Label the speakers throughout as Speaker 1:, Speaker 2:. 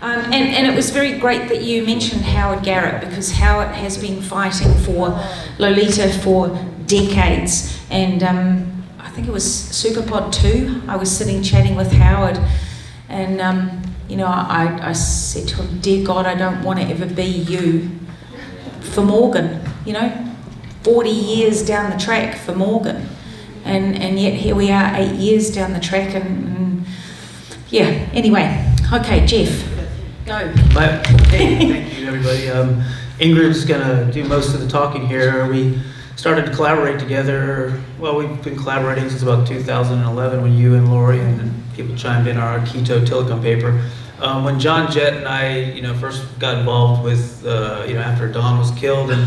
Speaker 1: And it was very great that you mentioned Howard Garrett, because Howard has been fighting for Lolita for decades. And I think it was Superpod6. I was sitting chatting with Howard, and you know, I said to him, "Dear God, I don't want to ever be you for Morgan." You know, 40 years down the track for Morgan, and yet here we are 8 years down the track, and yeah. Anyway, okay, Jeff. Go.
Speaker 2: Hey, thank you, everybody. Ingrid's going to do most of the talking here. We started to collaborate together. Well, we've been collaborating since about 2011 when you and Lori and people chimed in on our keto telecom paper. When John Jett and I, first got involved with, after Don was killed and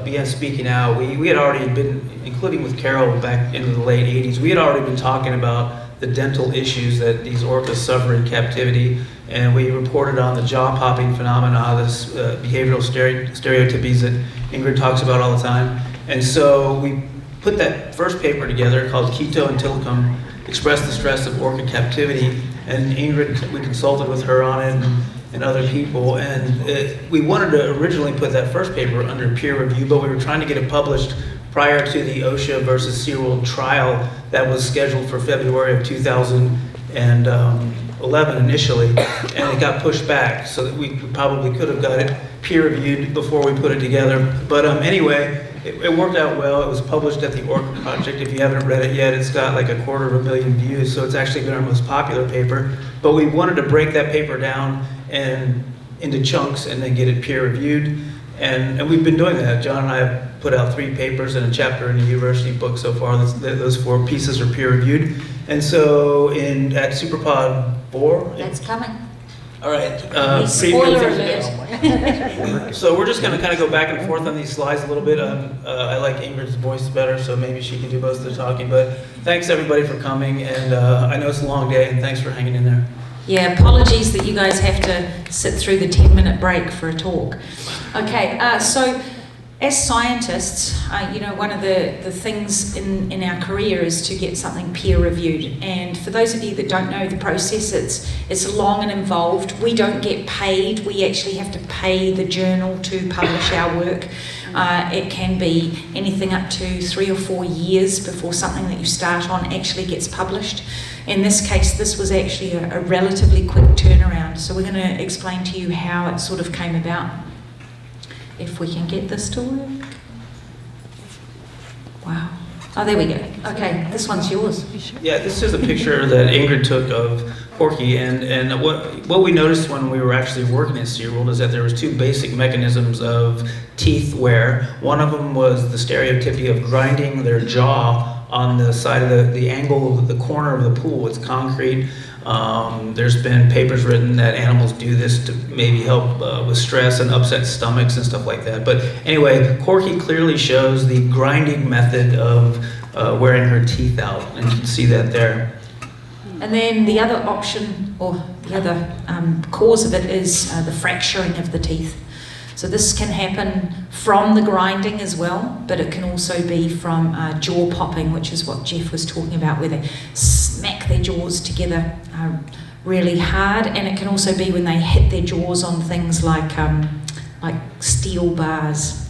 Speaker 2: began speaking out, we had already been, including with Carol back into the late 80s, we had already been talking about the dental issues that these orcas suffer in captivity, and we reported on the jaw popping phenomena, this behavioral stereotypies that Ingrid talks about all the time. And so we put that first paper together called Keto and Telecom Express the Stress of Orca Captivity, and Ingrid, we consulted with her on it and other people, and we wanted to originally put that first paper under peer review, but we were trying to get it published prior to the OSHA versus SeaWorld trial that was scheduled for February of 2011 initially, and it got pushed back, so that we probably could have got it peer reviewed before we put it together. But anyway, it worked out well. It was published at the Orca Project. If you haven't read it yet, it's got like 250,000 views, so it's actually been our most popular paper. But we wanted to break that paper down and into chunks and then get it peer reviewed. And we've been doing that. John and I have put out 3 papers and a chapter in the university book so far. Those 4 pieces are peer reviewed. And so at Superpod6.
Speaker 1: That's coming.
Speaker 2: All right.
Speaker 1: Spoiler alert.
Speaker 2: So we're just going to kind of go back and forth on these slides a little bit. I like Ingrid's voice better, so maybe she can do most of the talking. But thanks everybody for coming, and I know it's a long day, and thanks for hanging in there.
Speaker 1: Yeah, apologies that you guys have to sit through the 10-minute break for a talk. Okay, so as scientists, one of the things in our career is to get something peer-reviewed. And for those of you that don't know the process, it's long and involved. We don't get paid. We actually have to pay the journal to publish our work. It can be anything up to 3 or 4 years before something that you start on actually gets published. In this case, this was actually a relatively quick turnaround. So we're going to explain to you how it sort of came about. If we can get this to work. Wow. Oh, there we go. Okay, this one's yours.
Speaker 2: Yeah, this is a picture that Ingrid took of Porky, and what we noticed when we were actually working at SeaWorld is that there was 2 basic mechanisms of teeth wear. One of them was the stereotypy of grinding their jaw on the side of the angle of the corner of the pool. It's concrete. There's been papers written that animals do this to maybe help with stress and upset stomachs and stuff like that. But anyway, Corky clearly shows the grinding method of wearing her teeth out, and you can see that there.
Speaker 1: And then the other option, or the other cause of it, is the fracturing of the teeth. So this can happen from the grinding as well, but it can also be from jaw popping, which is what Jeff was talking about, where they smack their jaws together really hard, and it can also be when they hit their jaws on things like steel bars.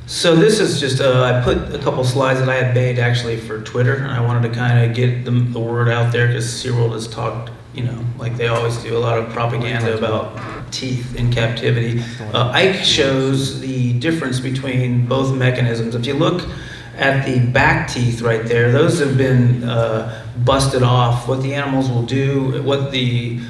Speaker 2: So this is just, I put a couple slides that I had made actually for Twitter, and I wanted to kind of get the word out there, because SeaWorld has talked, like they always do, a lot of propaganda about teeth in captivity. Ike shows the difference between both mechanisms. If you look at the back teeth right there, those have been busted off. What the animals will do, what the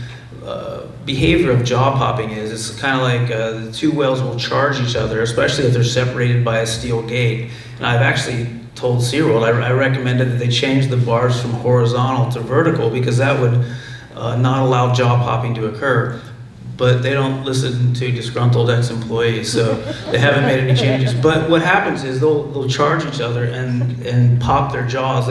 Speaker 2: behavior of jaw popping is, it's kind of like the 2 whales will charge each other, especially if they're separated by a steel gate. And I've actually told SeaWorld, I recommended that they change the bars from horizontal to vertical, because that would not allow jaw popping to occur. But they don't listen to disgruntled ex-employees, so they haven't made any changes. But what happens is they'll charge each other and pop their jaws.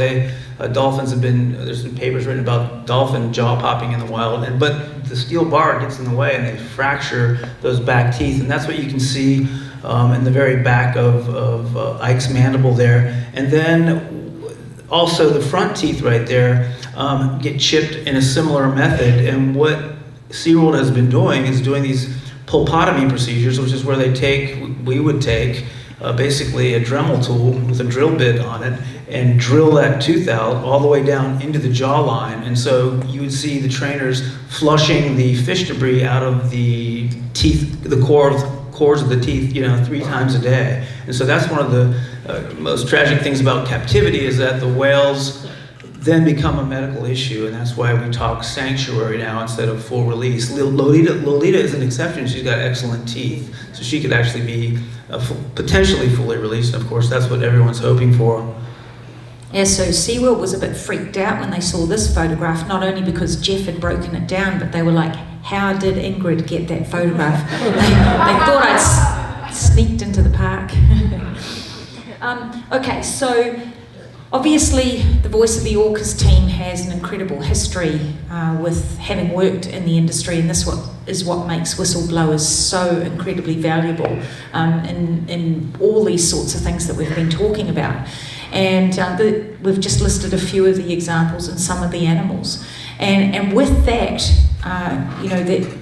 Speaker 2: Dolphins have there's been papers written about dolphin jaw popping in the wild, but the steel bar gets in the way and they fracture those back teeth, and that's what you can see in the very back of Ike's mandible there. And then also the front teeth right there get chipped in a similar method. And what SeaWorld has been doing is doing these pulpotomy procedures, which is where we would take basically a Dremel tool with a drill bit on it and drill that tooth out all the way down into the jawline. And so you would see the trainers flushing the fish debris out of the teeth, the cores of the teeth, 3 times a day. And so that's one of the most tragic things about captivity, is that the whales then become a medical issue, and that's why we talk sanctuary now instead of full release. Lolita is an exception. She's got excellent teeth, so she could actually be potentially fully released. Of course, that's what everyone's hoping for.
Speaker 1: Yeah, so SeaWorld was a bit freaked out when they saw this photograph, not only because Jeff had broken it down, but they were like, how did Ingrid get that photograph? They thought I'd sneaked into the park. Okay, so obviously the Voice of the Orcas team has an incredible history with having worked in the industry, and this is what makes whistleblowers so incredibly valuable in all these sorts of things that we've been talking about. And we've just listed a few of the examples and some of the animals. And with that, that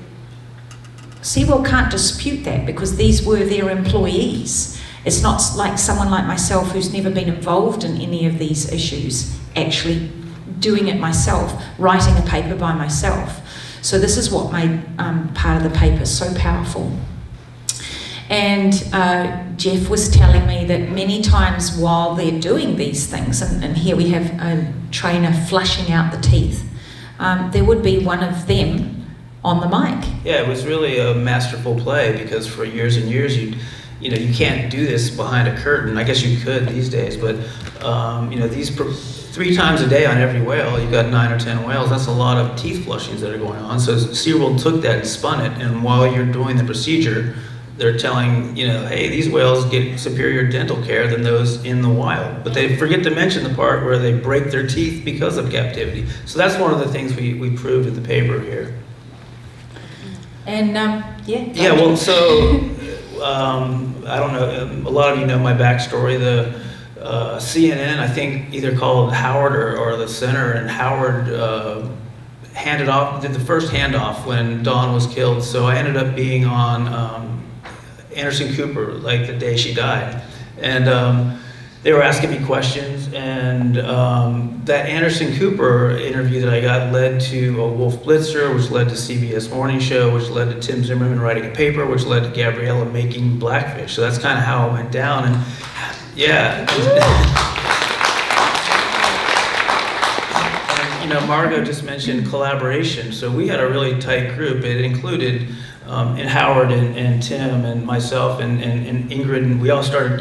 Speaker 1: SeaWorld can't dispute that, because these were their employees. It's not like someone like myself who's never been involved in any of these issues, actually doing it myself, writing a paper by myself. So this is what made part of the paper so powerful. And Jeff was telling me that many times while they're doing these things, and here we have a trainer flushing out the teeth, there would be one of them on the mic.
Speaker 2: Yeah, it was really a masterful play, because for years and years you can't do this behind a curtain. I guess you could these days, but these 3 times a day on every whale, you've got 9 or 10 whales. That's a lot of teeth flushings that are going on. So SeaWorld took that and spun it, and while you're doing the procedure, they're telling, hey, these whales get superior dental care than those in the wild. But they forget to mention the part where they break their teeth because of captivity. So that's one of the things we proved in the paper here.
Speaker 1: And,
Speaker 2: Yeah, well, so, I don't know, a lot of you know my backstory. The CNN, I think, either called Howard or the center, and Howard did the first handoff when Dawn was killed. So I ended up being on Anderson Cooper, like the day she died. And they were asking me questions, and that Anderson Cooper interview that I got led to a Wolf Blitzer, which led to CBS Morning Show, which led to Tim Zimmerman writing a paper, which led to Gabriella making Blackfish. So that's kind of how it went down. And yeah. And, Margot just mentioned collaboration. So we had a really tight group. It included and Howard and Tim and myself and Ingrid, and we all started,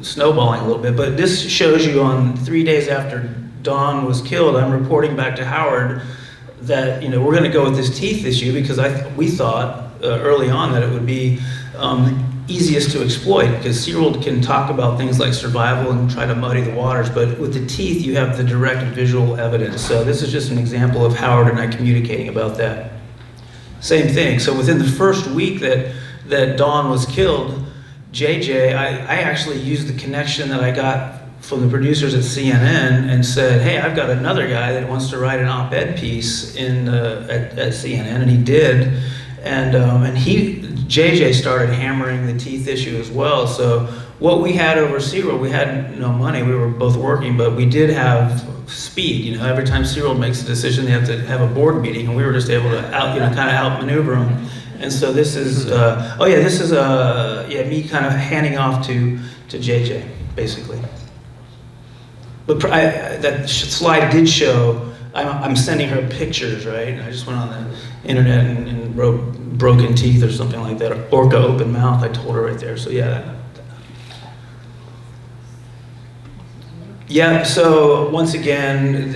Speaker 2: snowballing a little bit. But this shows you on 3 days after Dawn was killed, I'm reporting back to Howard that, we're going to go with this teeth issue, because we thought early on that it would be easiest to exploit, because SeaWorld can talk about things like survival and try to muddy the waters, but with the teeth you have the direct visual evidence. So this is just an example of Howard and I communicating about that. Same thing. So within the first week that Dawn was killed, JJ, I actually used the connection that I got from the producers at CNN and said, hey, I've got another guy that wants to write an op-ed piece at CNN, and he did. And JJ started hammering the teeth issue as well. So what we had over SeaWorld, we had no money. We were both working, but we did have speed. Every time SeaWorld makes a decision, they have to have a board meeting, and we were just able to outmaneuver them. And so this is, me kind of handing off to JJ, basically. But that slide did show, I'm sending her pictures, right? And I just went on the internet and wrote broken teeth or something like that, or orca open mouth. I told her right there. So so once again,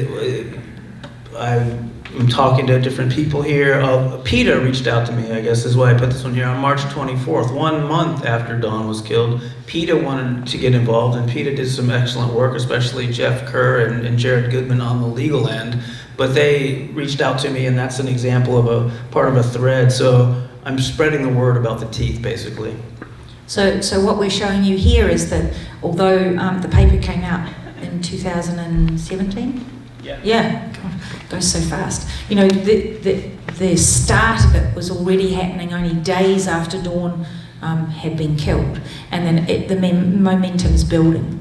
Speaker 2: I'm talking to different people here. PETA reached out to me, I guess is why I put this one here, on March 24th, 1 month after Dawn was killed. PETA wanted to get involved, and PETA did some excellent work, especially Jeff Kerr and Jared Goodman on the legal end. But they reached out to me, and that's an example of a part of a thread. So I'm spreading the word about the teeth, basically.
Speaker 1: So what we're showing you here is that although the paper came out in 2017.
Speaker 2: Yeah.
Speaker 1: Yeah, God, it goes so fast. You know, the start of it was already happening only days after Dawn had been killed, and then the momentum is building.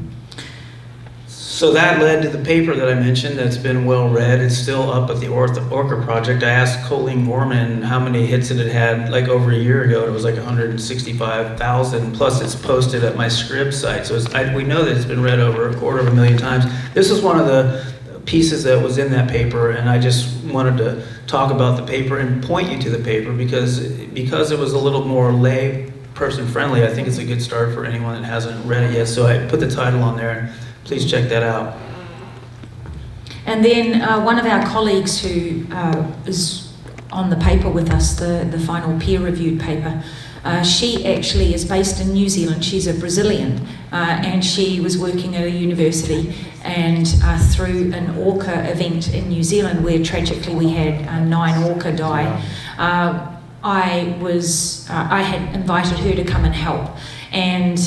Speaker 2: So that led to the paper that I mentioned that's been well read. It's still up at the Orca Project. I asked Colleen Gorman how many hits it had like over a year ago. It was like 165,000, plus it's posted at my Scrib site. So we know that it's been read over 250,000 times. This is one of the pieces that was in that paper, and I just wanted to talk about the paper and point you to the paper because it was a little more lay person friendly. I think it's a good start for anyone that hasn't read it yet. So I put the title on there. Please check that out.
Speaker 1: And then one of our colleagues who is on the paper with us, the final peer-reviewed paper, she actually is based in New Zealand. She's a Brazilian, and she was working at a university, and through an orca event in New Zealand where tragically we had 9 orca die, I had invited her to come and help. And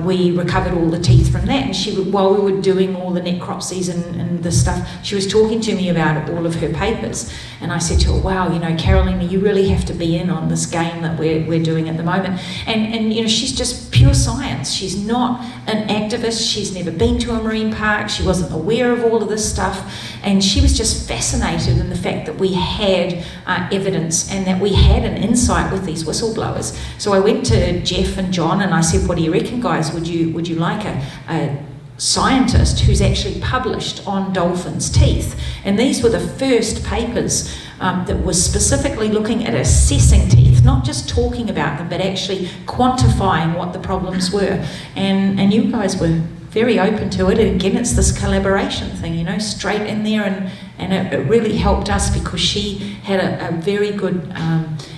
Speaker 1: we recovered all the teeth from that. And while we were doing all the necropsies and the stuff, she was talking to me about all of her papers. And I said to her, wow, you know, Carolina, you really have to be in on this game that we're doing at the moment. And you know, she's just pure science. She's not an activist. She's never been to a marine park. She wasn't aware of all of this stuff. And she was just fascinated in the fact that we had evidence and that we had an insight with these whistleblowers. So I went to Jeff and John and I said, what do you reckon, guys? Would you like a scientist who's actually published on dolphins' teeth? And these were the first papers that was specifically looking at assessing teeth, not just talking about them, but actually quantifying what the problems were. And you guys were very open to it. And again, it's this collaboration thing, you know, straight in there, and it really helped us because she had a very good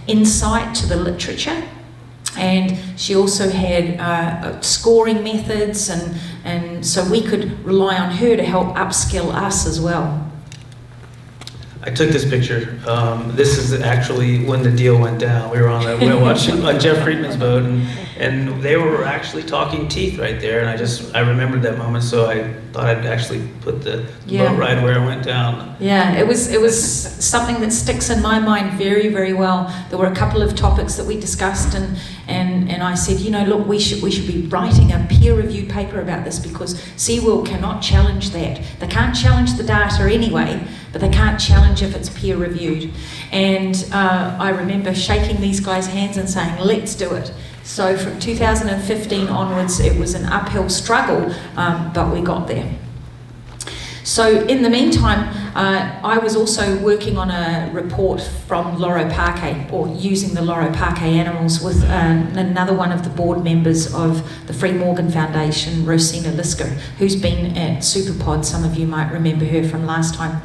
Speaker 1: insight to the literature. And she also had scoring methods, and so we could rely on her to help upskill us as well.
Speaker 2: I took this picture. This is actually when the deal went down. We were watching on Jeff Friedman's boat, and they were actually talking teeth right there. And I remembered that moment, so I thought I'd actually put the boat ride where it went down.
Speaker 1: Yeah, it was something that sticks in my mind very, very well. There were a couple of topics that we discussed, and I said, you know, look, we should be writing a peer-reviewed paper about this because SeaWorld cannot challenge that. They can't challenge the data anyway, but they can't challenge if it's peer-reviewed. And I remember shaking these guys' hands and saying, let's do it. So from 2015 onwards, it was an uphill struggle, but we got there. So in the meantime, I was also working on a report from Loro Parque, or using the Loro Parque animals, with another one of the board members of the Free Morgan Foundation, Rosina Lisker, who's been at Superpod. Some of you might remember her from last time.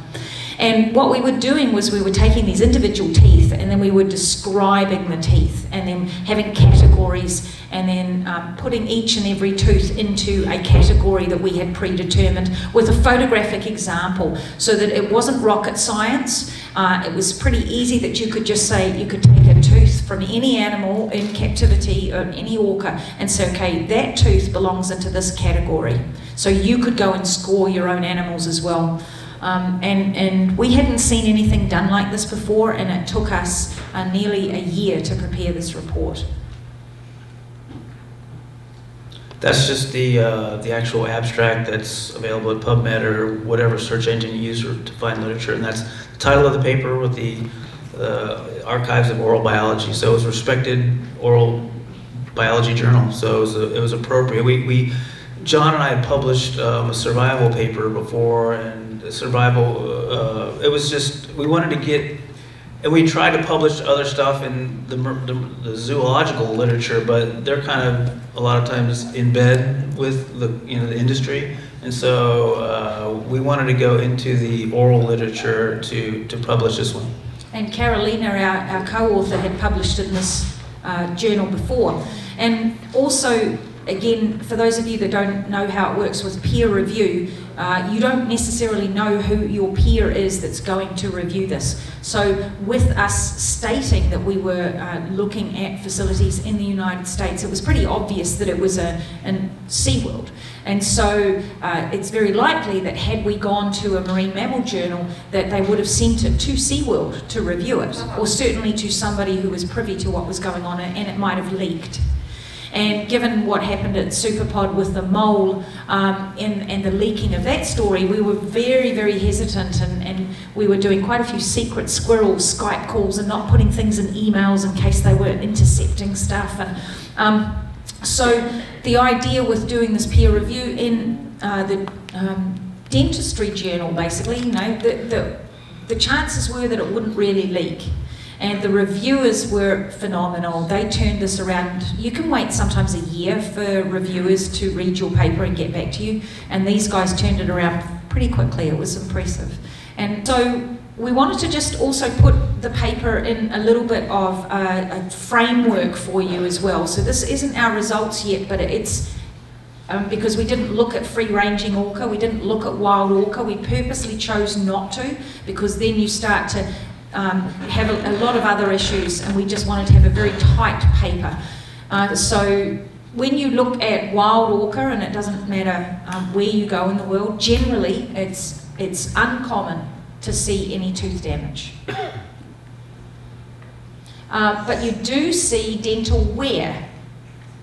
Speaker 1: And what we were doing was we were taking these individual teeth and then we were describing the teeth and then having categories and then putting each and every tooth into a category that we had predetermined with a photographic example, so that it wasn't rocket science. It was pretty easy that you could just say, you could take a tooth from any animal in captivity or any orca and say, okay, that tooth belongs into this category. So you could go and score your own animals as well. And we hadn't seen anything done like this before, and it took us nearly a year to prepare this report.
Speaker 2: That's just the actual abstract that's available at PubMed or whatever search engine you use to find literature, and that's the title of the paper with the Archives of Oral Biology. So it was a respected oral biology journal, so it was appropriate. John and I had published a survival paper before, and survival, it was just, we wanted to get, and we tried to publish other stuff in the zoological literature, but they're kind of a lot of times in bed with the industry, and so we wanted to go into the oral literature to publish this one. And
Speaker 1: Carolina, our co-author, had published in this journal before, and also again, for those of you that don't know how it works with peer review, you don't necessarily know who your peer is that's going to review this. So with us stating that we were looking at facilities in the United States, it was pretty obvious that it was a SeaWorld. And so it's very likely that had we gone to a marine mammal journal, that they would have sent it to SeaWorld to review it, or certainly to somebody who was privy to what was going on, and it might have leaked. And given what happened at Superpod with the mole and the leaking of that story, we were very, very hesitant, and we were doing quite a few secret squirrel Skype calls and not putting things in emails in case they were intercepting stuff. And so the idea with doing this peer review in the dentistry journal, basically, you know, the chances were that it wouldn't really leak. And the reviewers were phenomenal. They turned this around. You can wait sometimes a year for reviewers to read your paper and get back to you. And these guys turned it around pretty quickly. It was impressive. And so we wanted to just also put the paper in a little bit of a framework for you as well. So this isn't our results yet, but it's because we didn't look at free-ranging orca, we didn't look at wild orca. We purposely chose not to, because then you start to have a lot of other issues, and we just wanted to have a very tight paper. So when you look at wild orca, and it doesn't matter where you go in the world, generally it's uncommon to see any tooth damage. But you do see dental wear,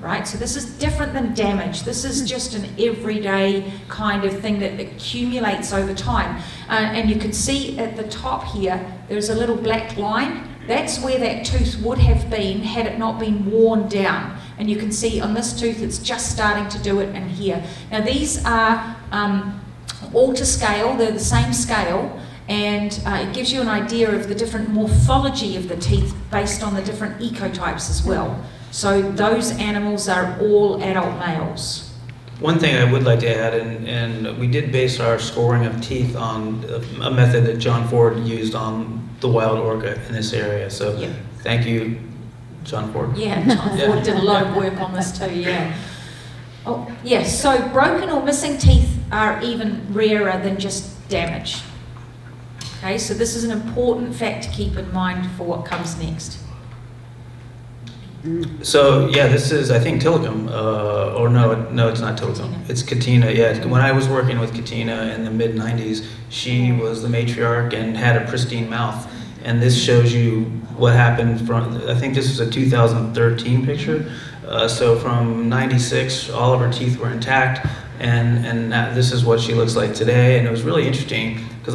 Speaker 1: right? So this is different than damage. This is just an everyday kind of thing that accumulates over time. And you can see at the top here, there's a little black line. That's where that tooth would have been had it not been worn down. And you can see on this tooth, it's just starting to do it in here. Now these are all to scale. They're the same scale. And it gives you an idea of the different morphology of the teeth based on the different ecotypes as well. So those animals are all adult males.
Speaker 2: One thing I would like to add, and we did base our scoring of teeth on a method that John Ford used on the wild orca in this area. So
Speaker 1: Yep.
Speaker 2: Thank you, John Ford.
Speaker 1: Yeah, John Ford did a lot of work on this too, yeah. Oh, yes, so broken or missing teeth are even rarer than just damage. Okay, so this is an important fact to keep in mind for what comes next.
Speaker 2: So yeah, this is, I think, Tillicum, or no, it's not Tillicum.
Speaker 1: Katina.
Speaker 2: It's Katina. Yeah, when I was working with Katina in the mid '90s, she was the matriarch and had a pristine mouth. And this shows you what happened from, I think this is a 2013 picture. So from '96, all of her teeth were intact, and this is what she looks like today. And it was really interesting because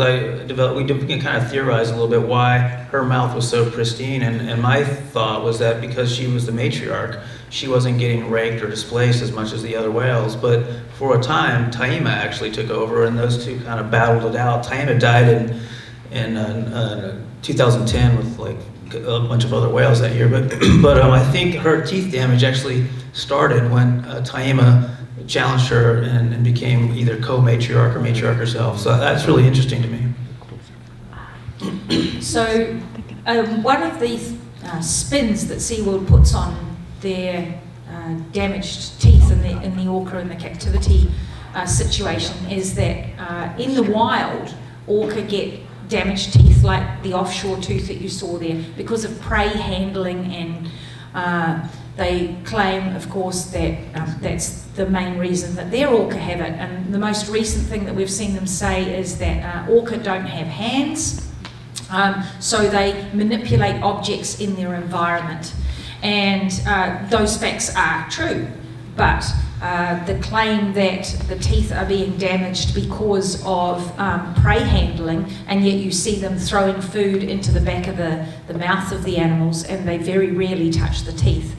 Speaker 2: we kind of theorized a little bit why her mouth was so pristine. And my thought was that because she was the matriarch, she wasn't getting raked or displaced as much as the other whales. But for a time, Taima actually took over, and those two kind of battled it out. Taima died in 2010 with like a bunch of other whales that year, but I think her teeth damage actually started when Taima challenged her and became either co-matriarch or matriarch herself. So that's really interesting to me.
Speaker 1: So one of the spins that SeaWorld puts on their damaged teeth in the orca and the captivity situation is that in the wild, orca get damaged teeth like the offshore tooth that you saw there because of prey handling, and they claim, of course, that that's the main reason that their orca have it. And the most recent thing that we've seen them say is that orca don't have hands, so they manipulate objects in their environment. And those facts are true, but the claim that the teeth are being damaged because of prey handling, and yet you see them throwing food into the back of the mouth of the animals, and they very rarely touch the teeth.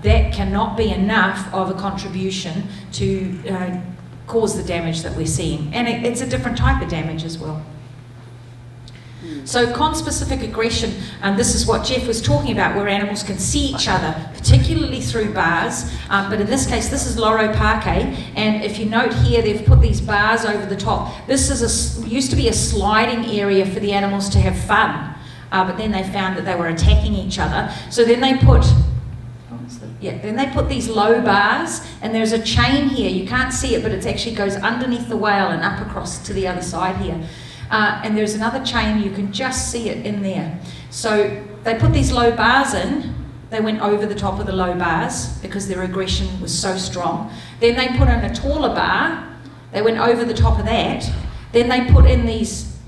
Speaker 1: That cannot be enough of a contribution to cause the damage that we're seeing. And it's a different type of damage as well. So conspecific aggression, this is what Jeff was talking about, where animals can see each other, particularly through bars, but in this case this is Loro Parque, and if you note here they've put these bars over the top. This is used to be a sliding area for the animals to have fun, but then they found that they were attacking each other, so then they put, Yeah, then they put these low bars, and there's a chain here. You can't see it, but it actually goes underneath the whale and up across to the other side here. And there's another chain, you can just see it in there. So they put these low bars in. They went over the top of the low bars because their aggression was so strong. Then they put in a taller bar. They went over the top of that. Then they put in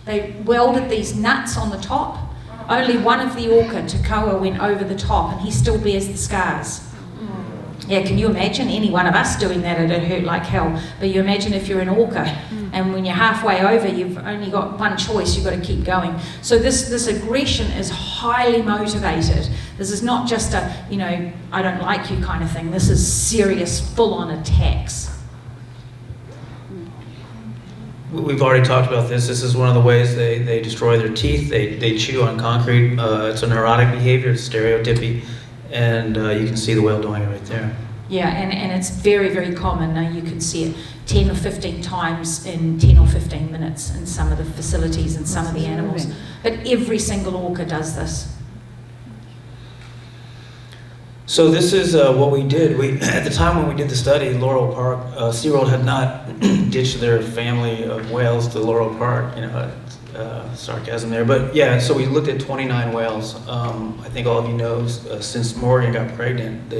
Speaker 1: they welded these nuts on the top. Only one of the orca, Tukoa, went over the top, and he still bears the scars. Yeah, can you imagine any one of us doing that? It'd hurt like hell. But you imagine if you're an orca, and when you're halfway over, you've only got one choice, you've got to keep going. So this aggression is highly motivated. This is not just a, I don't like you kind of thing. This is serious, full-on attacks.
Speaker 2: We've already talked about this. This is one of the ways they destroy their teeth. They chew on concrete. It's a neurotic behavior. It's stereotypy. And you can see the whale doing it right there. Yeah,
Speaker 1: and it's very, very common. You can see it 10 or 15 times in 10 or 15 minutes in some of the facilities and some of the animals. But every single orca does this.
Speaker 2: So this is what we did. At the time when we did the study, Laurel Park, SeaWorld had not ditched their family of whales to Laurel Park. Sarcasm there. But yeah, so we looked at 29 whales. I think all of you know, since Morgan got pregnant,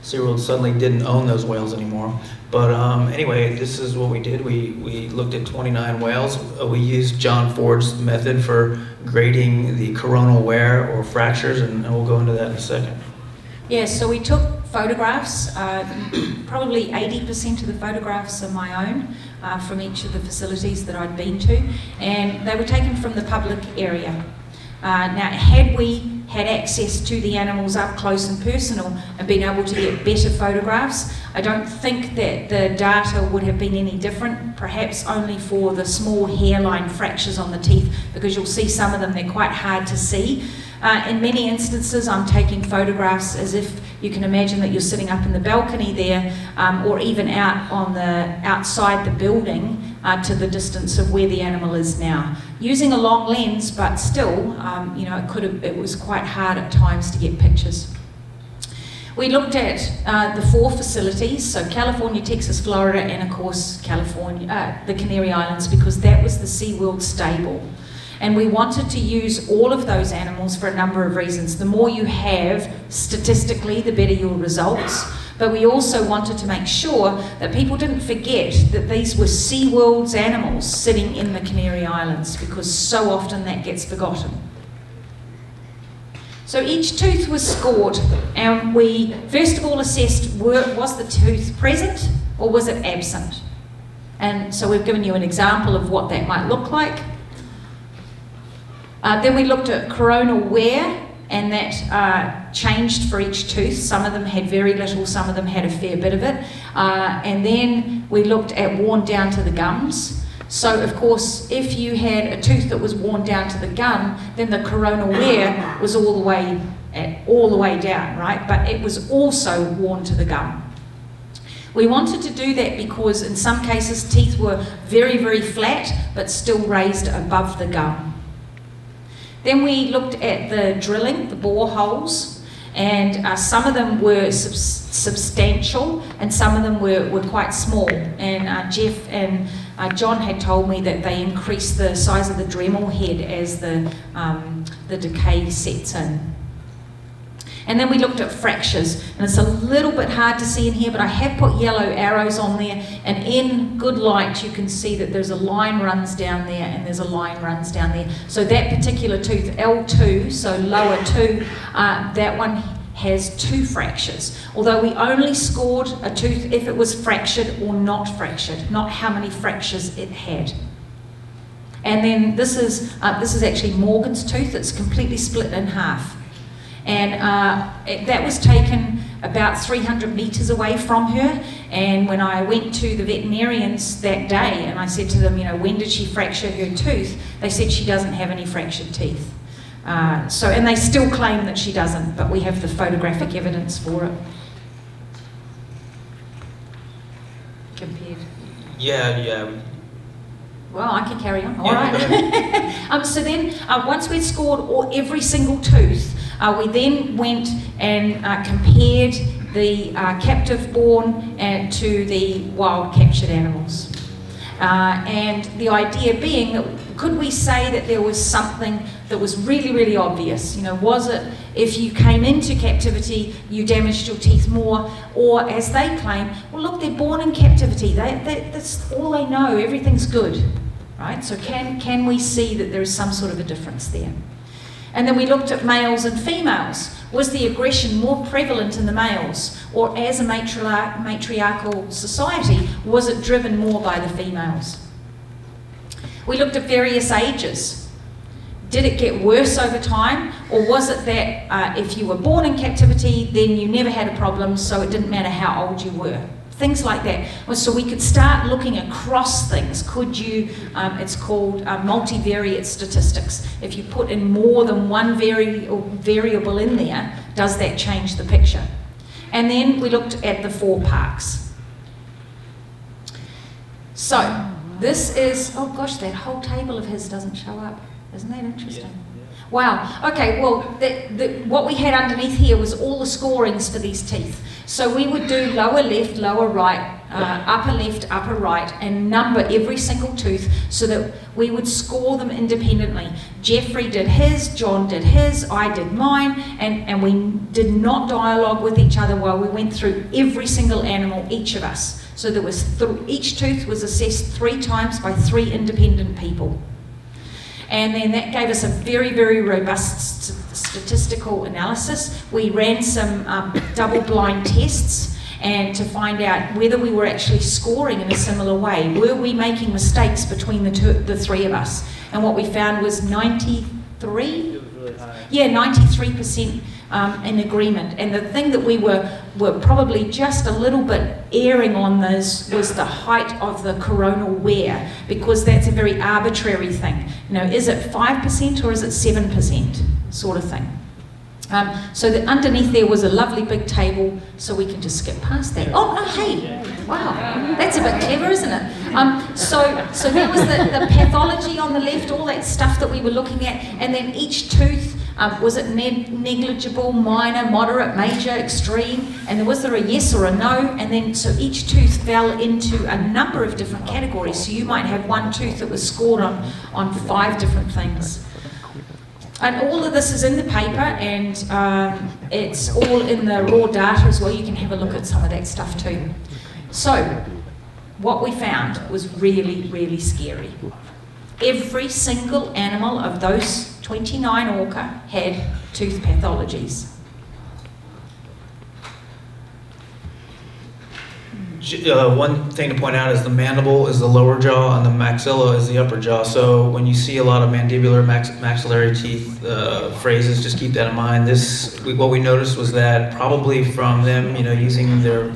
Speaker 2: SeaWorld suddenly didn't own those whales anymore. But anyway, this is what we did. We looked at 29 whales. We used John Ford's method for grading the coronal wear or fractures, and we'll go into that in a second.
Speaker 1: Yeah, so we took photographs. Probably 80% of the photographs are my own from each of the facilities that I'd been to, and they were taken from the public area. Now, had we had access to the animals up close and personal and been able to get better photographs, I don't think that the data would have been any different, perhaps only for the small hairline fractures on the teeth, because you'll see some of them, they're quite hard to see. In many instances, I'm taking photographs as if you can imagine that you're sitting up in the balcony there, or even outside the building to the distance of where the animal is now. Using a long lens, but still, it was quite hard at times to get pictures. We looked at the 4 facilities, so California, Texas, Florida, and of course California, the Canary Islands, because that was the SeaWorld stable. And we wanted to use all of those animals for a number of reasons. The more you have, statistically, the better your results. But we also wanted to make sure that people didn't forget that these were SeaWorld's animals sitting in the Canary Islands, because so often that gets forgotten. So each tooth was scored, and we first of all assessed, was the tooth present or was it absent? And so we've given you an example of what that might look like. Then we looked at coronal wear, and that changed for each tooth. Some of them had very little, some of them had a fair bit of it. And then we looked at worn down to the gums. So of course, if you had a tooth that was worn down to the gum, then the coronal wear was all the way down, right? But it was also worn to the gum. We wanted to do that because in some cases teeth were very, very flat, but still raised above the gum. Then we looked at the drilling, the bore holes, and some of them were substantial and some of them were quite small. And Jeff and John had told me that they increase the size of the Dremel head as the decay sets in. And then we looked at fractures, and it's a little bit hard to see in here, but I have put yellow arrows on there, and in good light you can see that there's a line runs down there and there's a line runs down there. So that particular tooth, L2, so lower 2, that one has 2 fractures, although we only scored a tooth if it was fractured or not fractured, not how many fractures it had. And then this is actually Morgan's tooth. It's completely split in half. And that was taken about 300 metres away from her, and when I went to the veterinarians that day and I said to them, when did she fracture her tooth, they said she doesn't have any fractured teeth. And they still claim that she doesn't, but we have the photographic evidence for it. Compared.
Speaker 2: Yeah.
Speaker 1: Well, I can carry on. All right. So then, once we'd scored every single tooth, We then went and compared the captive-born to the wild captured animals. And the idea being that could we say that there was something that was really, really obvious? You know, was it if you came into captivity, you damaged your teeth more? Or as they claim, well, look, they're born in captivity. That's all they know. Everything's good, right? So can we see that there is some sort of a difference there? And then we looked at males and females. Was the aggression more prevalent in the males? Or as a matriarchal society, was it driven more by the females? We looked at various ages. Did it get worse over time? Or was it that if you were born in captivity, then you never had a problem, so it didn't matter how old you were? Things like that. So we could start looking across things. Could you, it's called multivariate statistics. If you put in more than one variable in there, does that change the picture? And then we looked at the 4 parks. So this is, oh gosh, that whole table of his doesn't show up. Isn't that interesting? Yeah. Wow. Okay, well, what we had underneath here was all the scorings for these teeth. So we would do lower left, lower right, upper left, upper right, and number every single tooth so that we would score them independently. Jeffrey did his, John did his, I did mine, and we did not dialogue with each other while we went through every single animal, each of us. So there was each tooth was assessed 3 times by 3 independent people. And then that gave us a very, very robust statistical analysis. We ran some double-blind tests and to find out whether we were actually scoring in a similar way. Were we making mistakes between the 3 of us? And what we found was 93? It was really high. Yeah, 93% in agreement. And the thing that we were probably just a little bit erring on this was the height of the coronal wear, because that's a very arbitrary thing. You know, is it 5% or is it 7% sort of thing? So that underneath there was a lovely big table, so we can just skip past that. Oh, no, hey, wow, that's a bit clever, isn't it? So that was the pathology on the left, all that stuff that we were looking at, and then each tooth, was it negligible, minor, moderate, major, extreme, and was there a yes or a no? And then so each tooth fell into a number of different categories. So you might have one tooth that was scored on 5 different things. And all of this is in the paper, and it's all in the raw data as well. You can have a look at some of that stuff too. So what we found was really, really scary. Every single animal of those 29 orca had tooth pathologies.
Speaker 2: One thing to point out is the mandible is the lower jaw and the maxilla is the upper jaw. So when you see a lot of mandibular maxillary teeth phrases, just keep that in mind. What we noticed was that probably from them, using their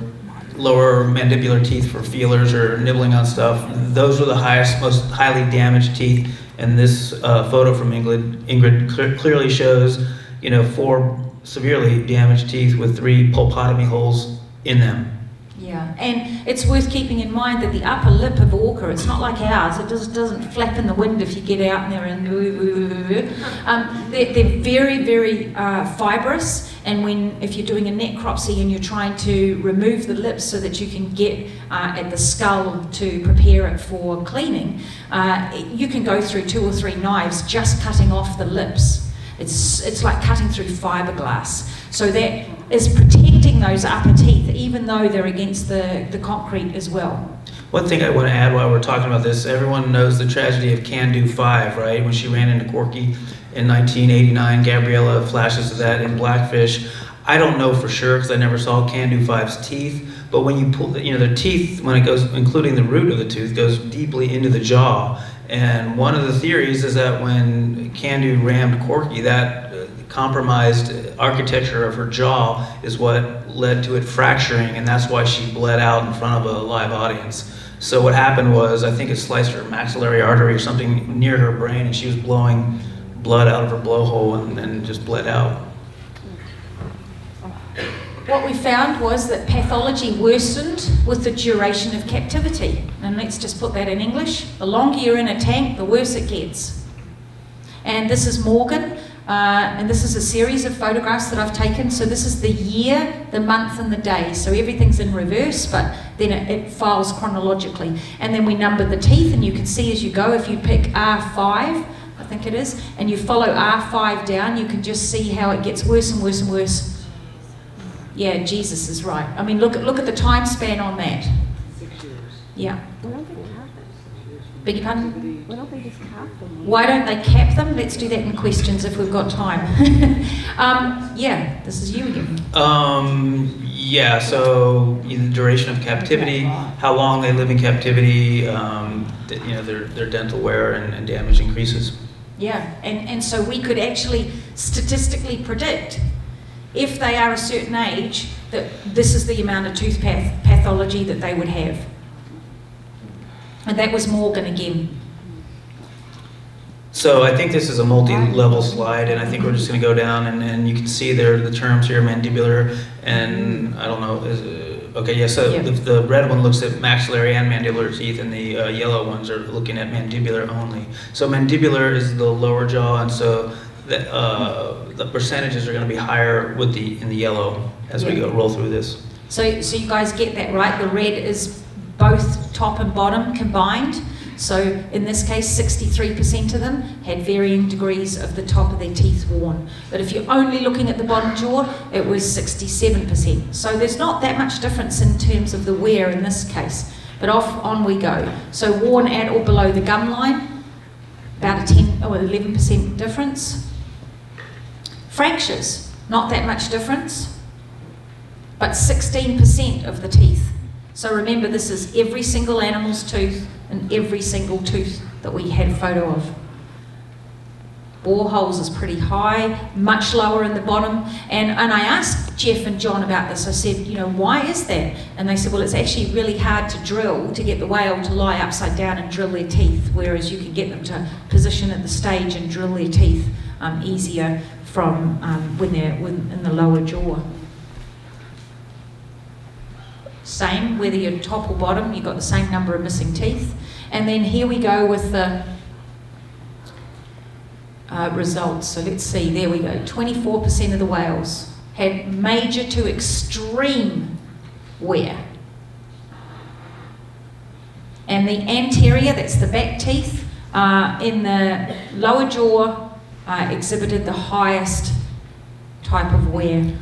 Speaker 2: lower mandibular teeth for feelers or nibbling on stuff, those were the most highly damaged teeth. And this photo from Ingrid clearly shows, 4 severely damaged teeth with 3 pulpotomy holes in them.
Speaker 1: Yeah, and it's worth keeping in mind that the upper lip of orca, it's not like ours, it doesn't flap in the wind if you get out there and they're very, very fibrous, and if you're doing a necropsy and you're trying to remove the lips so that you can get at the skull to prepare it for cleaning, you can go through 2 or 3 knives just cutting off the lips. It's like cutting through fiberglass. So that is protecting those upper teeth, even though they're against the concrete as well.
Speaker 2: One thing I want to add while we're talking about this, everyone knows the tragedy of Can-Do 5, right? When she ran into Corky in 1989, Gabriella flashes of that in Blackfish. I don't know for sure because I never saw Can-Do 5's teeth, but when you pull, their teeth, when it goes, including the root of the tooth, goes deeply into the jaw. And one of the theories is that when Can-Do rammed Corky, that compromised architecture of her jaw is what led to it fracturing, and that's why she bled out in front of a live audience. So what happened was, I think it sliced her maxillary artery or something near her brain, and she was blowing blood out of her blowhole and just bled out.
Speaker 1: What we found was that pathology worsened with the duration of captivity. And let's just put that in English. The longer you're in a tank, the worse it gets. And this is Morgan. And this is a series of photographs that I've taken. So this is the year, the month, and the day. So everything's in reverse, but then it files chronologically. And then we number the teeth, and you can see as you go, if you pick R5, I think it is, and you follow R5 down, you can just see how it gets worse and worse and worse. Yeah, Jesus is right. I mean, look at the time span on that.
Speaker 3: 6 years.
Speaker 1: Yeah.
Speaker 3: Why don't they cap it?
Speaker 1: Beg your pardon?
Speaker 3: Why don't they just cap them?
Speaker 1: Why don't they cap them? Let's do that in questions if we've got time. Yeah, this is you again.
Speaker 2: Yeah, so the duration of captivity, how long they live in captivity, their dental wear and damage increases.
Speaker 1: Yeah, and so we could actually statistically predict if they are a certain age that this is the amount of tooth pathology that they would have. And that was Morgan again.
Speaker 2: So I think this is a multi-level slide, and I think we're just going to go down, and you can see there the terms here, mandibular, and I don't know, the red one looks at maxillary and mandibular teeth, and the yellow ones are looking at mandibular only. So mandibular is the lower jaw, and so the percentages are going to be higher in the yellow as we roll through this.
Speaker 1: So you guys get that right? The red is both top and bottom combined. So in this case, 63% of them had varying degrees of the top of their teeth worn. But if you're only looking at the bottom jaw, it was 67%. So there's not that much difference in terms of the wear in this case. But on we go. So worn at or below the gum line, about a 10 or 11% difference. Fractures, not that much difference, but 16% of the teeth. So remember, this is every single animal's tooth and every single tooth that we had a photo of. Bore holes is pretty high, much lower in the bottom. And I asked Jeff and John about this. I said, why is that? And they said, well, it's actually really hard to drill to get the whale to lie upside down and drill their teeth, whereas you can get them to position at the stage and drill their teeth easier from when they're in the lower jaw. Same, whether you're top or bottom, you've got the same number of missing teeth. And then here we go with the results. So let's see, there we go. 24% of the whales had major to extreme wear. And the anterior, that's the back teeth, in the lower jaw exhibited the highest type of wear.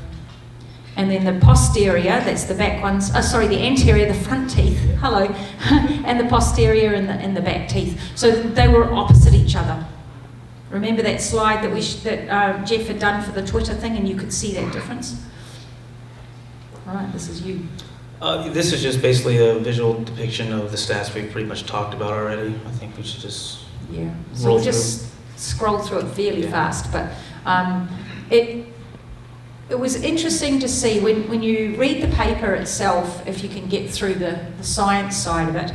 Speaker 1: And then the posterior, that's the back ones, the anterior, the front teeth, hello, and the posterior and the back teeth. So they were opposite each other. Remember that slide that Jeff had done for the Twitter thing, and you could see that difference? All right, this is you.
Speaker 2: This is just basically a visual depiction of the stats we've pretty much talked about already. I think we should just
Speaker 1: So we'll just scroll through it fairly fast, but it was interesting to see when you read the paper itself, if you can get through the science side of it.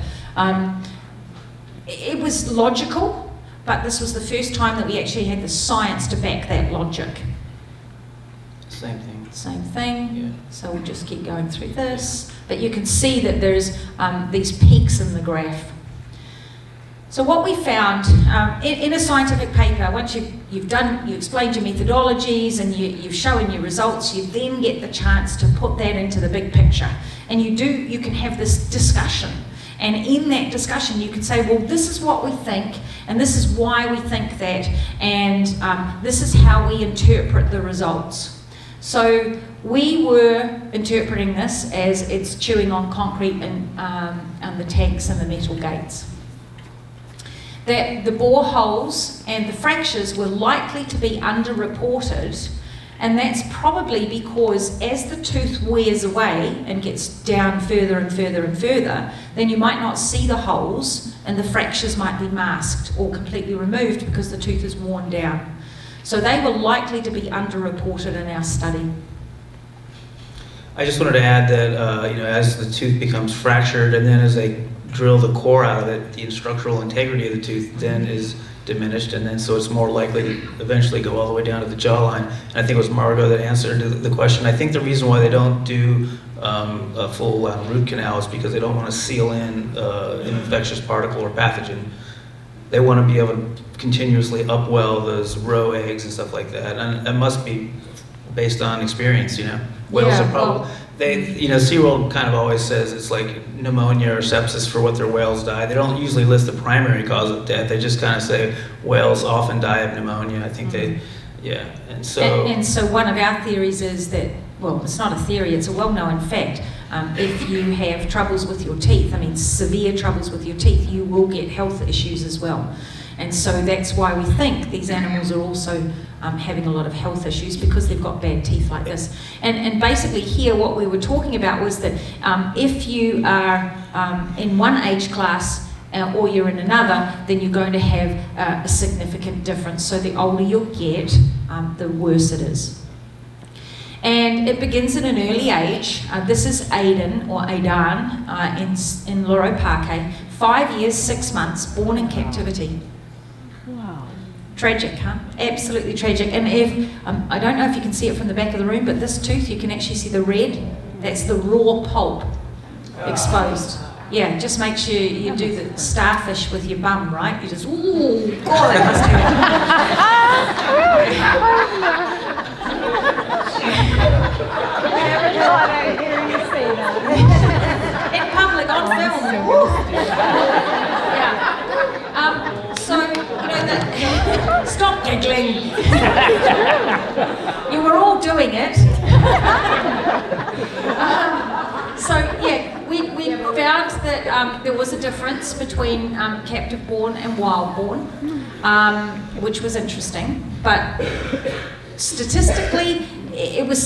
Speaker 1: It was logical, but this was the first time that we actually had the science to back that logic.
Speaker 2: Same thing.
Speaker 1: Same thing.
Speaker 2: Yeah.
Speaker 1: So we'll just keep going through this. But you can see that there's these peaks in the graph. So what we found in a scientific paper, once you explained your methodologies and you've shown your results, you then get the chance to put that into the big picture. And you can have this discussion. And in that discussion, you can say, well, this is what we think, and this is why we think that, and this is how we interpret the results. So we were interpreting this as it's chewing on concrete and the tanks and the metal gates. That the bore holes and the fractures were likely to be underreported, and that's probably because as the tooth wears away and gets down further and further and further, then you might not see the holes and the fractures might be masked or completely removed because the tooth is worn down. So they were likely to be underreported in our study.
Speaker 2: I just wanted to add that as the tooth becomes fractured and then as they drill the core out of it, the structural integrity of the tooth then is diminished, and then so it's more likely to eventually go all the way down to the jawline. And I think it was Margot that answered the question. I think the reason why they don't do a full root canal is because they don't want to seal in an infectious particle or pathogen. they want to be able to continuously upwell those roe eggs and stuff like that. And it must be based on experience, you know. Whales
Speaker 1: Yeah,
Speaker 2: are probably, SeaWorld kind of always says it's like pneumonia or sepsis for what their whales die. They don't usually list the primary cause of death. They just kind of say whales often die of pneumonia. I think and so...
Speaker 1: And so one of our theories is that, well, it's not a theory, it's a well-known fact. If you have troubles with your teeth, I mean severe troubles with your teeth, you will get health issues as well. And so that's why we think these animals are also having a lot of health issues, because they've got bad teeth like this. And basically here what we were talking about was that if you are in one age class or you're in another, then you're going to have a significant difference. So the older you'll get, the worse it is. And it begins at an early age. This is Aidan, or Aidan, in Loro Parque, 5 years, 6 months, born in captivity.
Speaker 3: Wow.
Speaker 1: Tragic, huh? Absolutely tragic. And if, I don't know if you can see it from the back of the room, but this tooth, you can actually see the red. That's the raw pulp exposed. Yeah, just make sure you do the starfish with your bum, right? You just, ooh, God, that must
Speaker 3: I never thought I'd hear you say that.
Speaker 1: in public, on film. So, stop giggling. You were all doing it. We found that there was a difference between captive-born and wild-born, which was interesting. But statistically, it was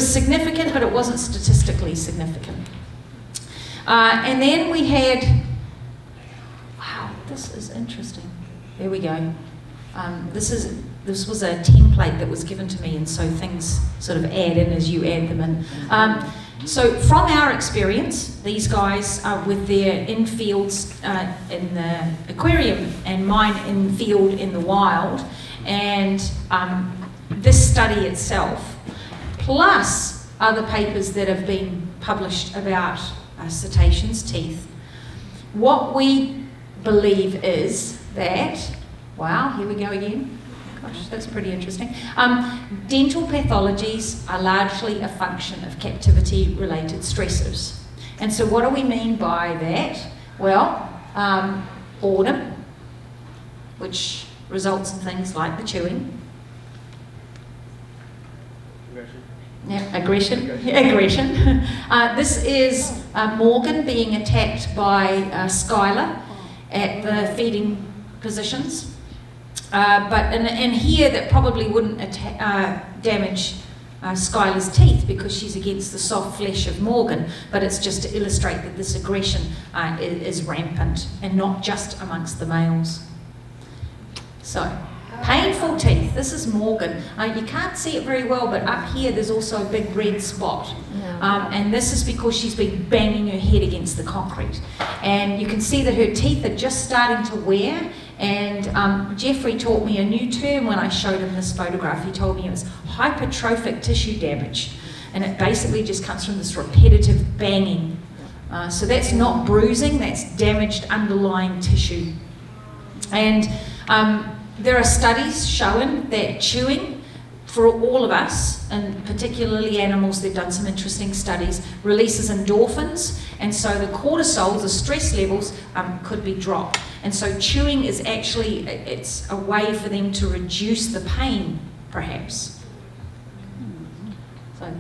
Speaker 1: significant, but it wasn't statistically significant. And then we had, wow, this is interesting. There we go. This was a template that was given to me, and so things sort of add in as you add them in. So from our experience, these guys with their in-fields in the aquarium and mine in-field in the wild, and this study itself, plus other papers that have been published about cetaceans' teeth, what we believe is that, wow, here we go again. Gosh, that's pretty interesting. Dental pathologies are largely a function of captivity-related stressors. And so what do we mean by that? Well, boredom, which results in things like the chewing. Aggression. This is Morgan being attacked by Skylar at the feeding positions. But in here, that probably wouldn't damage Skylar's teeth, because she's against the soft flesh of Morgan, but it's just to illustrate that this aggression is rampant, and not just amongst the males. So, painful teeth. This is Morgan. You can't see it very well, but up here there's also a big red spot. And this is because she's been banging her head against the concrete. And you can see that her teeth are just starting to wear. And Jeffrey taught me a new term when I showed him this photograph. He told me it was hypertrophic tissue damage. And it basically just comes from this repetitive banging. So that's not bruising, that's damaged underlying tissue. And there are studies showing that chewing, for all of us, and particularly animals, they've done some interesting studies, releases endorphins, and so the cortisol, the stress levels, could be dropped. And so chewing is actually, it's a way for them to reduce the pain, perhaps. So,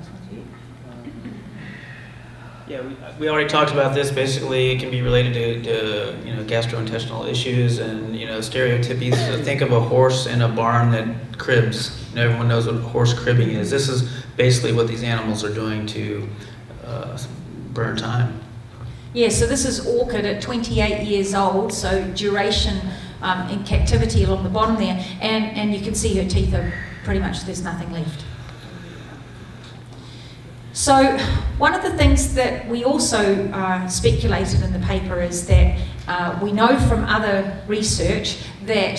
Speaker 2: Yeah, we already talked about this. Basically, it can be related to gastrointestinal issues and stereotypies. So think of a horse in a barn that cribs. Everyone knows what horse cribbing is. This is basically what these animals are doing to burn time.
Speaker 1: Yeah, so this is orchid at 28 years old, so duration in captivity along the bottom there, and you can see her teeth are pretty much, there's nothing left. So one of the things that we also speculated in the paper is that we know from other research that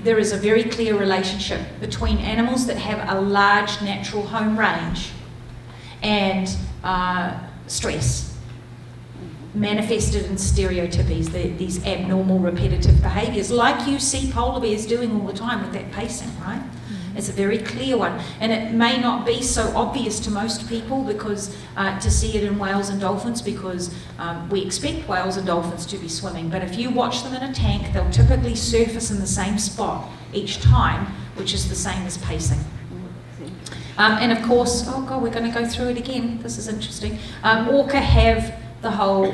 Speaker 1: there is a very clear relationship between animals that have a large natural home range and stress. manifested in stereotypies, these abnormal repetitive behaviours, like you see polar bears doing all the time with that pacing, right? It's a very clear one, and it may not be so obvious to most people because to see it in whales and dolphins, because we expect whales and dolphins to be swimming, but if you watch them in a tank, they'll typically surface in the same spot each time, which is the same as pacing. And of course, oh God, we're going to go through it again. This is interesting. Orca have the whole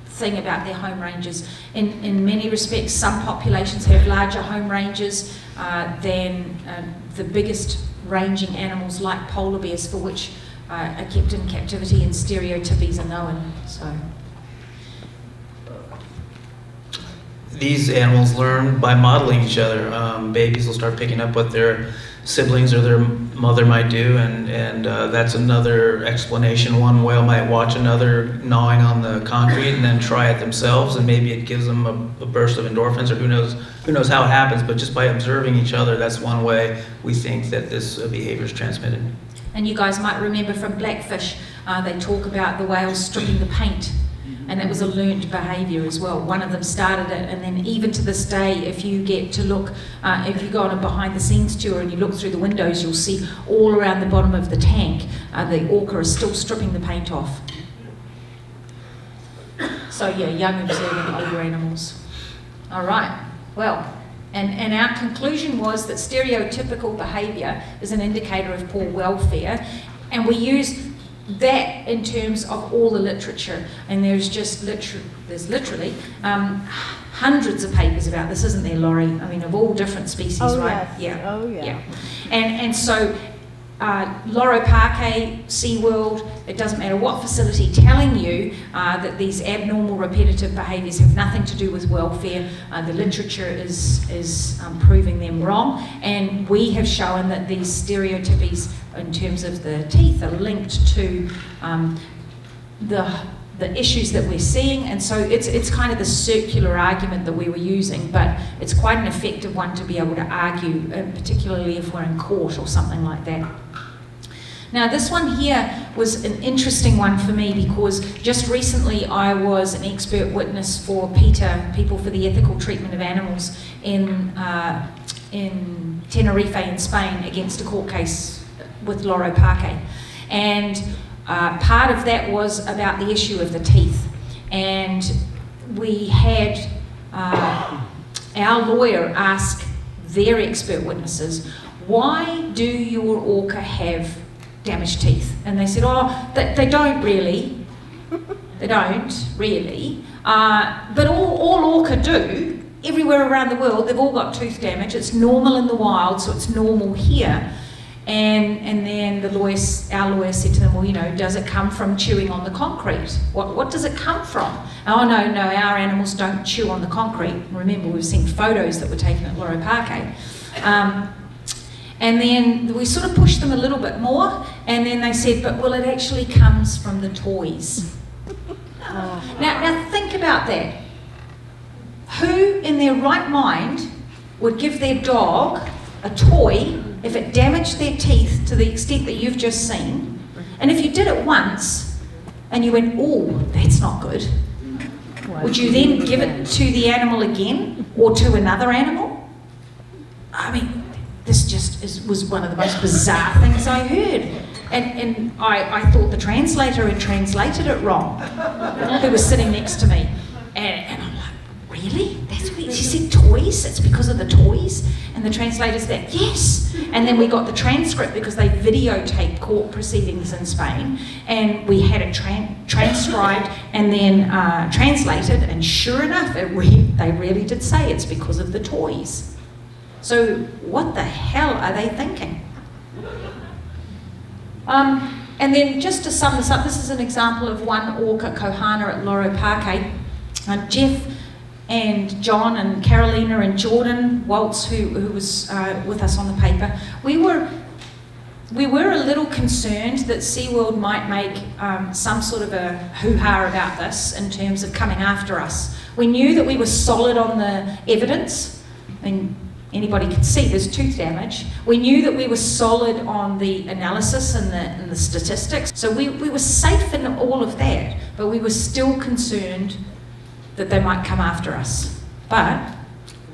Speaker 1: thing about their home ranges. In many respects, some populations have larger home ranges than the biggest ranging animals like polar bears, for which are kept in captivity and stereotypies are known. So
Speaker 2: these animals learn by modeling each other. Babies will start picking up what their siblings or their mother might do, and that's another explanation. One whale might watch another gnawing on the concrete and then try it themselves, and maybe it gives them a burst of endorphins, or who knows how it happens, but just by observing each other, that's one way we think that this behavior is transmitted.
Speaker 1: And you guys might remember from Blackfish, they talk about the whales stripping the paint. And that was a learned behaviour as well. One of them started it, and then even to this day, if you get to look, if you go on a behind-the-scenes tour and you look through the windows, you'll see all around the bottom of the tank, the orca is still stripping the paint off. So yeah, young observing older animals. All right, well, and our conclusion was that stereotypical behaviour is an indicator of poor welfare, and we use that in terms of all the literature, and there's literally hundreds of papers about this, isn't there, Laurie? I mean, of all different species, right?
Speaker 3: Yes.
Speaker 1: Yeah.
Speaker 3: Oh, yeah.
Speaker 1: Yeah. And so Loro Parque, SeaWorld, it doesn't matter what facility telling you that these abnormal repetitive behaviours have nothing to do with welfare. The literature is proving them wrong, and we have shown that these stereotypies in terms of the teeth are linked to the issues that we're seeing, and so it's kind of the circular argument that we were using, but it's quite an effective one to be able to argue, particularly if we're in court or something like that. Now this one here was an interesting one for me because just recently I was an expert witness for PETA, People for the Ethical Treatment of Animals, in Tenerife in Spain against a court case with Loro Parque. And part of that was about the issue of the teeth. And we had our lawyer ask their expert witnesses, why do your orca have damaged teeth? And they said, oh, they don't really. They don't really. But all orca do, everywhere around the world, they've all got tooth damage. It's normal in the wild, so it's normal here. And then our lawyer said to them, well, you know, does it come from chewing on the concrete? What does it come from? Oh, no, our animals don't chew on the concrete. Remember, we've seen photos that were taken at Loro Parque. And then we sort of pushed them a little bit more, and then they said, but well, it actually comes from the toys. Now think about that. Who in their right mind would give their dog a toy if it damaged their teeth to the extent that you've just seen? And if you did it once and you went, oh, that's not good, would you then give it to the animal again or to another animal? I mean, this just was one of the most bizarre things I heard. And I thought the translator had translated it wrong, who was sitting next to me. And I'm like, really? That's what she said, toys? It's because of the toys? And the translator said, yes. And then we got the transcript because they videotaped court proceedings in Spain, and we had it transcribed and then translated, and sure enough, they really did say it's because of the toys. So what the hell are they thinking? And then just to sum this up, this is an example of one orca kohana at Loro Parque. Jeff and John and Carolina and Jordan Waltz, who was with us on the paper, we were a little concerned that SeaWorld might make some sort of a hoo-ha about this in terms of coming after us. We knew that we were solid on the evidence. I mean, anybody could see there's tooth damage. We knew that we were solid on the analysis and the statistics, so we were safe in all of that, but we were still concerned that they might come after us. But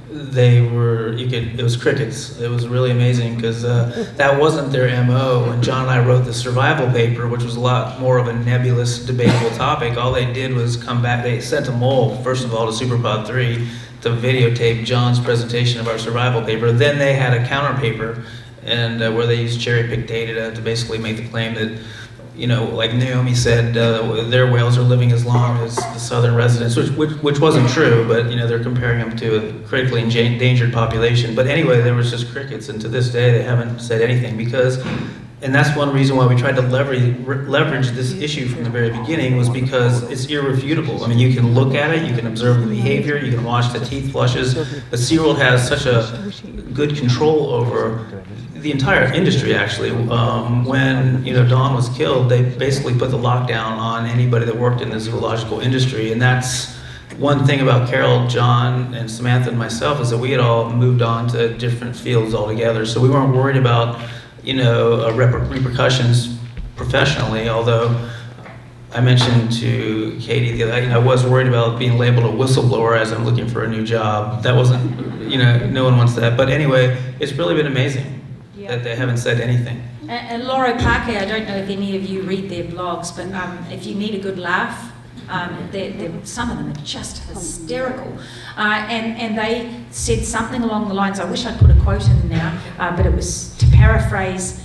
Speaker 2: it was crickets. It was really amazing because that wasn't their MO. When John and I wrote the survival paper, which was a lot more of a nebulous, debatable topic, all they did was come back. They sent a mole, first of all, to Superpod6 to videotape John's presentation of our survival paper. Then they had a counter paper and where they used cherry-picked data to basically make the claim that, like Naomi said, their whales are living as long as the southern residents, which wasn't true, but they're comparing them to a critically endangered population. But anyway, there was just crickets, and to this day they haven't said anything and that's one reason why we tried to leverage this issue from the very beginning, was because it's irrefutable. I mean, you can look at it, you can observe the behavior, you can watch the teeth flushes, but SeaWorld has such a good control over the entire industry, actually. When Dawn was killed, they basically put the lockdown on anybody that worked in the zoological industry, and that's one thing about Carol, John, and Samantha and myself, is that we had all moved on to different fields altogether, so we weren't worried about repercussions professionally, although I mentioned to Katie the other day, I was worried about being labeled a whistleblower as I'm looking for a new job. That wasn't, no one wants that. But anyway, it's really been amazing that they haven't said anything.
Speaker 1: And Laura Parker, I don't know if any of you read their blogs, but if you need a good laugh, some of them are just hysterical. And they said something along the lines, I wish I'd put a quote in now, but it was to paraphrase,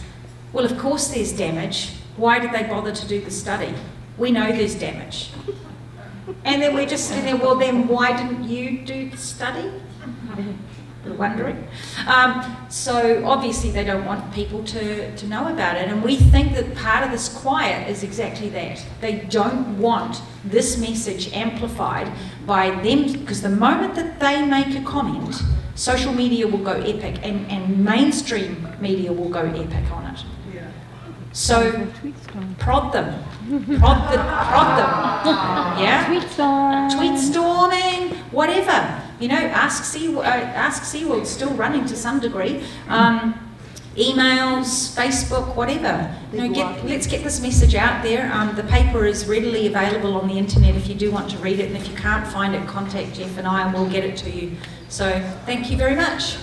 Speaker 1: well, of course there's damage. Why did they bother to do the study? We know there's damage. And then we're just sitting there, well, then why didn't you do the study? We're wondering. So obviously they don't want people to know about it, and we think that part of this quiet is exactly that. They don't want this message amplified by them, because the moment that they make a comment, social media will go epic, and mainstream media will go epic on it. So prod them. Prod them. Yeah? Tweet storming, whatever. Ask SeaWorld, still running to some degree. Emails, Facebook, whatever. Let's get this message out there. The paper is readily available on the internet if you do want to read it, and if you can't find it, contact Jeff and I, and we'll get it to you. So thank you very much.